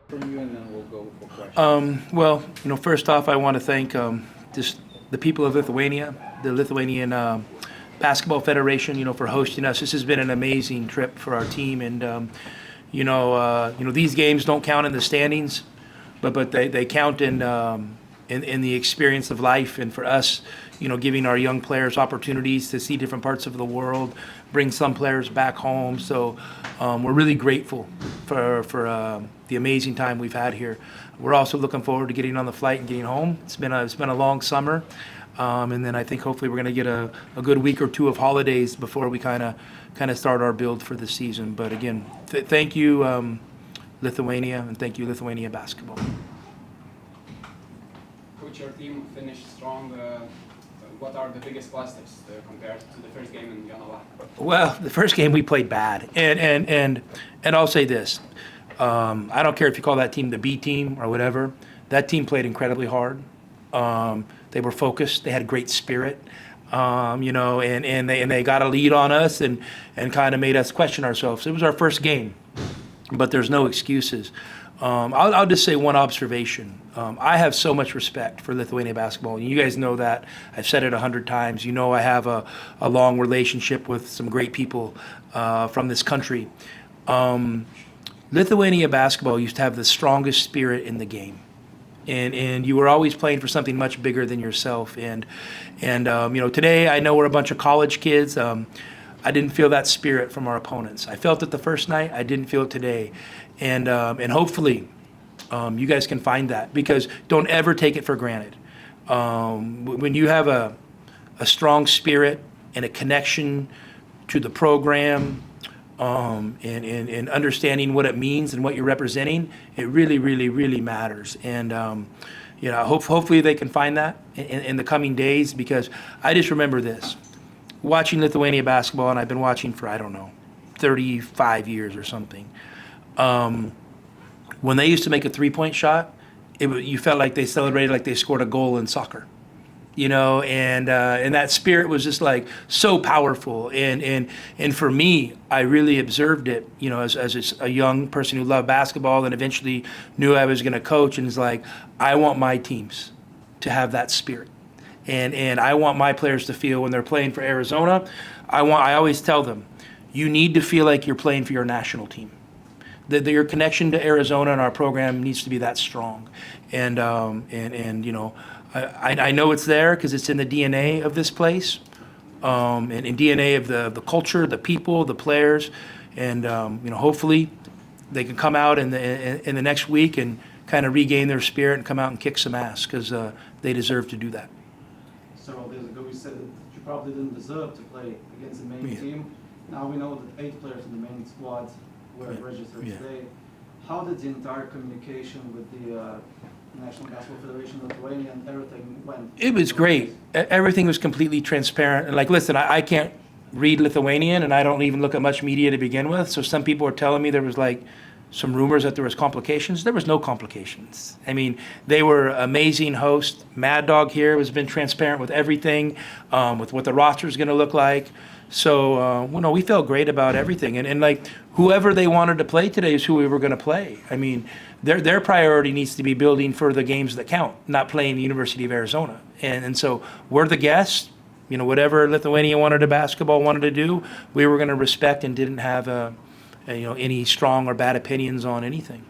from you, and then we'll go for questions. Well, first off, I want to thank just the people of Lithuania, the Lithuanian Basketball Federation, for hosting us. This has been an amazing trip for our team, and these games don't count in the standings, but they count in the experience of life, and for us, giving our young players opportunities to see different parts of the world, bring some players back home. So we're really grateful for the amazing time we've had here. We're also looking forward to getting on the flight and getting home. It's been a long summer, and then I think hopefully we're going to get a good week or two of holidays before we kind of start our build for the season. But again, thank you, Lithuania, and thank you, Lithuania basketball. Coach, your team finished strong. What are the biggest positives compared to the first game in Jonava? Well, the first game we played bad, and I'll say this: I don't care if you call that team the B team or whatever. That team played incredibly hard. They were focused. They had great spirit, and they got a lead on us and kind of made us question ourselves. It was our first game, but there's no excuses. I'll just say one observation. I have so much respect for Lithuania basketball. And you guys know that. I've said it 100 times. I have a long relationship with some great people from this country. Lithuania basketball used to have the strongest spirit in the game. And you were always playing for something much bigger than yourself. And today I know we're a bunch of college kids. I didn't feel that spirit from our opponents. I felt it the first night. I didn't feel it today. And hopefully you guys can find that, because don't ever take it for granted. When you have a strong spirit and a connection to the program, and understanding what it means and what you're representing, it really, really, really matters. And hopefully they can find that in the coming days, because I just remember this. Watching Lithuania basketball, and I've been watching for, 35 years or something. When they used to make a three-point shot, you felt like they celebrated like they scored a goal in soccer, and that spirit was just like so powerful. And for me, I really observed it, as a young person who loved basketball and eventually knew I was going to coach, and it's like, I want my teams to have that spirit. And I want my players to feel when they're playing for Arizona, I always tell them, you need to feel like you're playing for your national team. Your connection to Arizona and our program needs to be that strong. And I know it's there because it's in the DNA of this place, and in DNA of the culture, the people, the players. And hopefully they can come out in the next week and kind of regain their spirit and come out and kick some ass, because they deserve to do that. Several days ago, you said that you probably didn't deserve to play against the main team. Now we know that 8 players in the main squad were registered today. How did the entire communication with the National Basketball Federation of Lithuania and everything went? It was great. Everything was completely transparent. And listen, I can't read Lithuanian, and I don't even look at much media to begin with. So some people were telling me there was some rumors that there was complications. There was no complications. I mean, they were amazing hosts. Mad Dog here has been transparent with everything, with what the roster is going to look like. So, we felt great about everything. And whoever they wanted to play today is who we were going to play. I mean, their priority needs to be building for the games that count, not playing the University of Arizona. And so we're the guests. Whatever Lithuania wanted to do, we were going to respect and didn't have any strong or bad opinions on anything.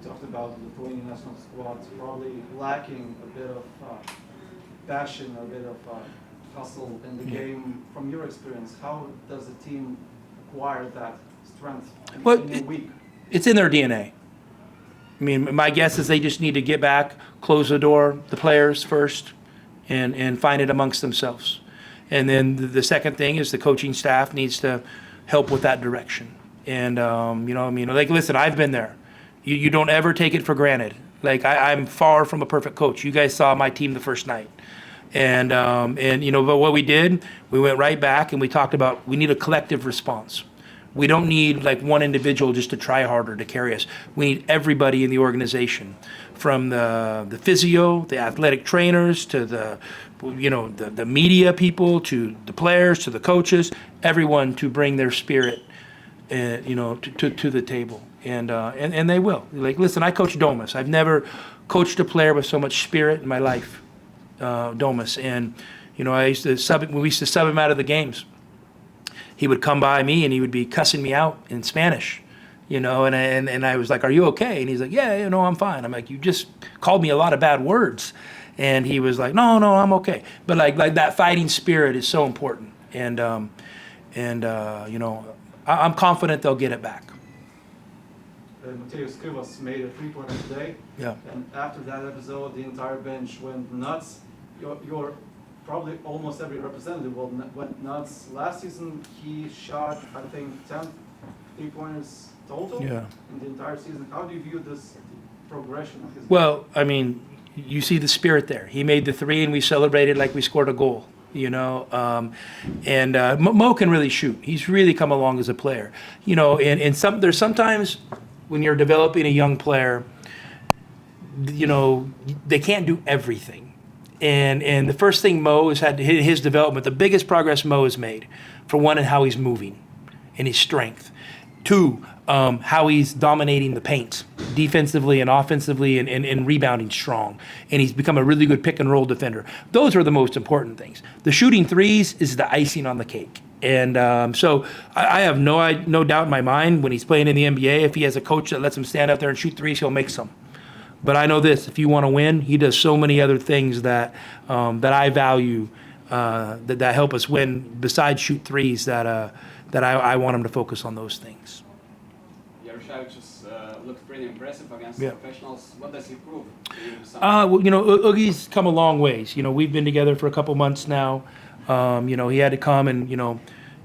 You talked about the Lithuanian national squad probably lacking a bit of passion, a bit of hustle in the game. From your experience, how does the team acquire that strength in a week? It's in their DNA. I mean, my guess is they just need to get back, close the door, the players first, and find it amongst themselves. And then the second thing is the coaching staff needs to help with that direction. And, listen, I've been there. You don't ever take it for granted. I'm far from a perfect coach. You guys saw my team the first night. And but what we did, we went right back and we talked about we need a collective response. We don't need one individual just to try harder to carry us. We need everybody in the organization, from the physio, the athletic trainers, to the media people, to the players, to the coaches, everyone to bring their spirit and to the table, and they will. Like, listen, I coach Domus. I've never coached a player with so much spirit in my life, Domus. And I used to we used to sub him out of the games. He would come by me and he would be cussing me out in Spanish, and I was like, "Are you okay?" And he's like, "Yeah, I'm fine." I'm like, "You just called me a lot of bad words," and he was like, "No, I'm okay." But like that fighting spirit is so important, and I'm confident they'll get it back. Mateusz Kivas made a 3-pointer today. Yeah. And after that episode, the entire bench went nuts. Your probably almost every representative went nuts. Last season, he shot, I think, 10 3-pointers total in the entire season. How do you view this progression of his game? Well, I mean, you see the spirit there. He made the 3, and we celebrated like we scored a goal. Mo can really shoot. He's really come along as a player. There's sometimes when you're developing a young player, they can't do everything. And the first thing Mo has had his development, the biggest progress Mo has made, for one, in how he's moving and his strength. 2, how he's dominating the paint defensively and offensively and rebounding strong. And he's become a really good pick and roll defender. Those are the most important things. The shooting threes is the icing on the cake. And so I have no doubt in my mind when he's playing in the NBA, if he has a coach that lets him stand out there and shoot threes, he'll make some. But I know this, if you want to win, he does so many other things that I value that help us win besides shoot threes that I want him to focus on those things. Jarusevičiaus looked pretty impressive against professionals. What does he prove? Ugi's come a long ways. We've been together for a couple months now. He had to come and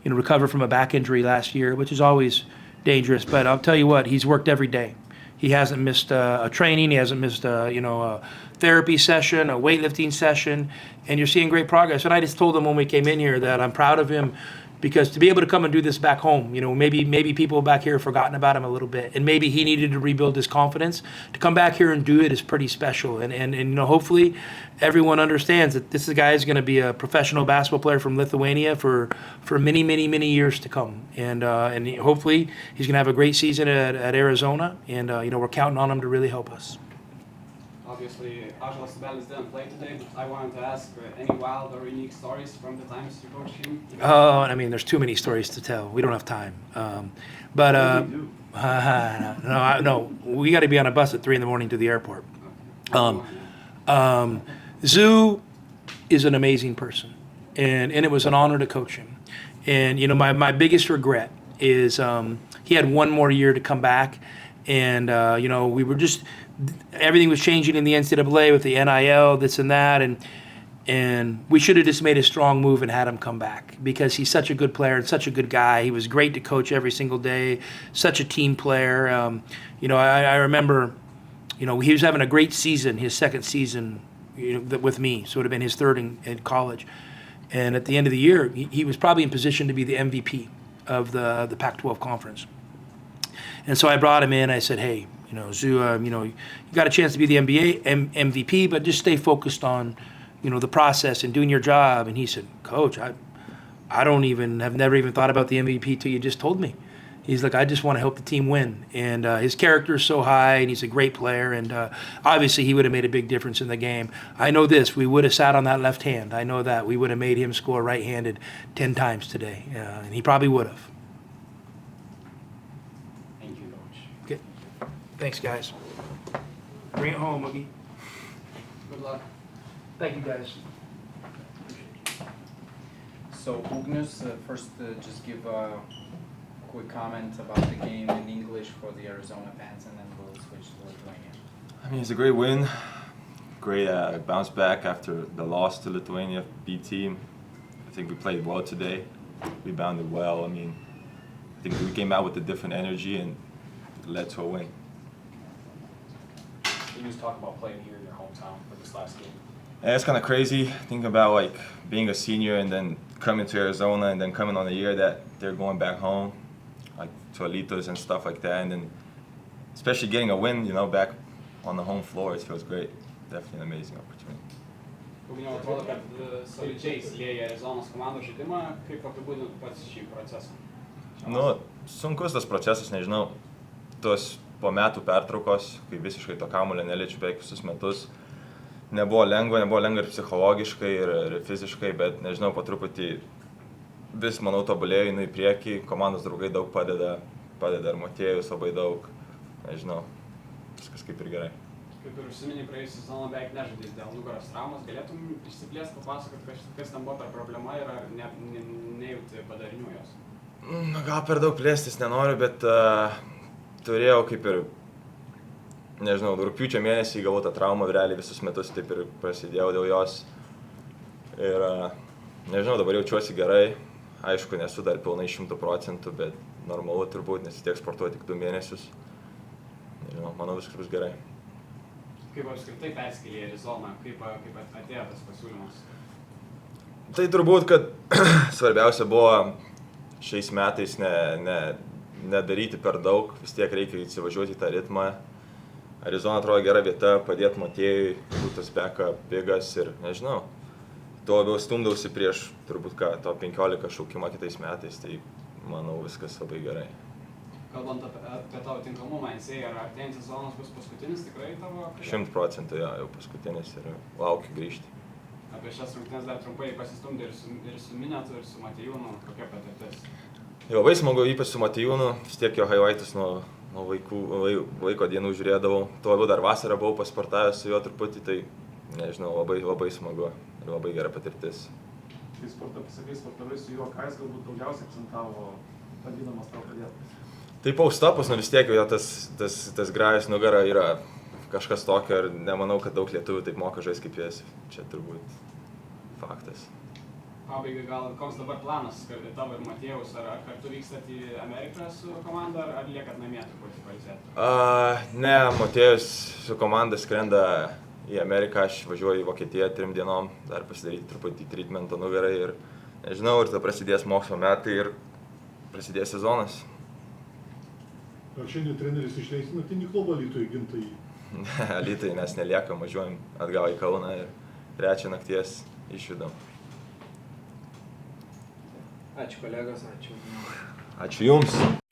recover from a back injury last year, which is always dangerous. But I'll tell you what, he's worked every day. He hasn't missed a training. He hasn't missed a therapy session, a weightlifting session, and you're seeing great progress. And I just told him when we came in here that I'm proud of him, because to be able to come and do this back home, maybe people back here have forgotten about him a little bit, and maybe he needed to rebuild his confidence. To come back here and do it is pretty special, and hopefully everyone understands that this guy is going to be a professional basketball player from Lithuania for many, many, many years to come, and hopefully he's going to have a great season at Arizona, and we're counting on him to really help us. Obviously, Ąžuolas Tubelis didn't play today, but I wanted to ask any wild or unique stories from the times you coached him? Oh, I mean, there's too many stories to tell. We don't have time. No, we got to be on a bus at 3 a.m. to the airport. Zoo is an amazing person, and it was an honor to coach him. And my biggest regret is he had one more year to come back, and we were just. Everything was changing in the NCAA with the NIL, this and that, and we should have just made a strong move and had him come back, because he's such a good player and such a good guy. He was great to coach every single day, such a team player. I remember, he was having a great season, his second season with me, so it would have been his third in college. And at the end of the year, he was probably in position to be the MVP of the Pac-12 conference. And so I brought him in. I said, hey, Zoo, you got a chance to be the NBA MVP, but just stay focused on, the process and doing your job. And he said, Coach, I've never even thought about the MVP till you just told me. He's like, I just want to help the team win. And his character is so high, and he's a great player. And obviously, he would have made a big difference in the game. I know this. We would have sat on that left hand. I know that. We would have made him score right-handed 10 times today. And he probably would have. Thank you, Coach. Okay. Thanks, guys. Bring it home, Oogie. Good luck. Thank you, guys. So, Ugniaus, first just give a quick comment about the game in English for the Arizona fans, and then we'll switch to Lithuania. I mean, it's a great win. Great bounce back after the loss to Lithuania B team. I think we played well today. Rebounded well. I mean, I think we came out with a different energy and it led to a win. You just talk about playing here in your hometown for this last game. Yeah, it's kind of crazy thinking about like being a senior and then coming to Arizona and then coming on a year that they're going back home, like to Alitos and stuff like that, and then especially getting a win, back on the home floor, it feels great. Definitely an amazing opportunity. Ugniau, atrodo, kad solidžiai įsilieja Arizonos komandos žaidimą. Kaip apibūdintų pats šį procesą? No, sunkus tas procesas, nežinau, tos po metų pertraukos, kai visiškai to kamuolio neliečiu beveik visus metus, nebuvo lengva ir psichologiškai, ir fiziškai, bet nežinau, po truputį vis, manau, tobulėjau, einu į priekį, komandos draugai daug padeda ir Motiejus labai daug, nežinau, viskas kaip ir gerai. Kaip ir užsiminį, praėjusią sezoną beveik nežaidai dėl nugaros traumos, galėtum išsiplėsti, papasakoti, kas ten buvo per problema ir ar nejauti padarinių jos? Gal per daug plėstis nenoriu, bet turėjau kaip ir, nežinau, rugpjūčio mėnesį gavau tą traumą, realiai visus metus taip ir prasidėjau dėl jos. Ir nežinau, dabar jaučiuosi gerai, aišku, nesu dar pilnai 100%, bet normalu turbūt, nes tiek sportuoju tik 2 mėnesius. Nežinau, manau, viskas bus gerai. Kaip apskritai perskėlė į Arizoną, kaip atėjo tas pasiūlymas? Tai turbūt, kad svarbiausia buvo šiais metais nedaryti per daug, vis tiek reikia įsivažiuoti į tą ritmą. Arizona atrodo gera vieta, padėti Motiejui, būtas beka pigas ir nežinau. Tuo labiau stumdausi prieš turbūt to 15 šaukimą kitais metais, tai manau viskas labai gerai. Kalbant apie tavo tinkamumą, ar artėjant sezonas bus paskutinis tikrai tavo? 100% jau paskutinis ir laukiu grįžti. Apie šias rungtynes dar trumpai pasistumdė ir su Minetu, ir su Matejūnu, kokia patirtis? Labai smagu, ypač su Matejūnu, vis tiek jo highlightus nuo vaiko dienų žiūrėdavau. Tuo labiau dar vasarą buvau pasportavęs su juo truputį, tai nežinau, labai smagu ir labai gera patirtis. Kai pasakai sportavai su juo, ką jis galbūt daugiausiai akcentavo, padėdamas tau padėti? Tai paustapus, vis tiek jo tas grajas nugara yra kažkas tokio ir nemanau, kad daug lietuvių taip moka žaisti kaip jis. Čia turbūt faktas. Pabaigai gal koks dabar planas, tavo ir Matiejaus, ar kartu vykstat į Ameriką su komanda, ar liekat namie truputį pailsėti? Ne, Motiejus su komanda skrenda į Ameriką, aš važiuoju į Vokietiją 3 dienom, dar pasidaryti truputį treatmento nugarai ir nežinau, ir tada prasidės mokslo metai ir prasidės sezonas. Ar šiandien treneris išleis naktinį klubą Lietuvoje gimtąjį? Ne, Lietuvoje mes neliekam, važiuojam atgal į Kauną ir 3 nakties išjudam. Ačiū kolegos, ačiū. Ačiū Jums.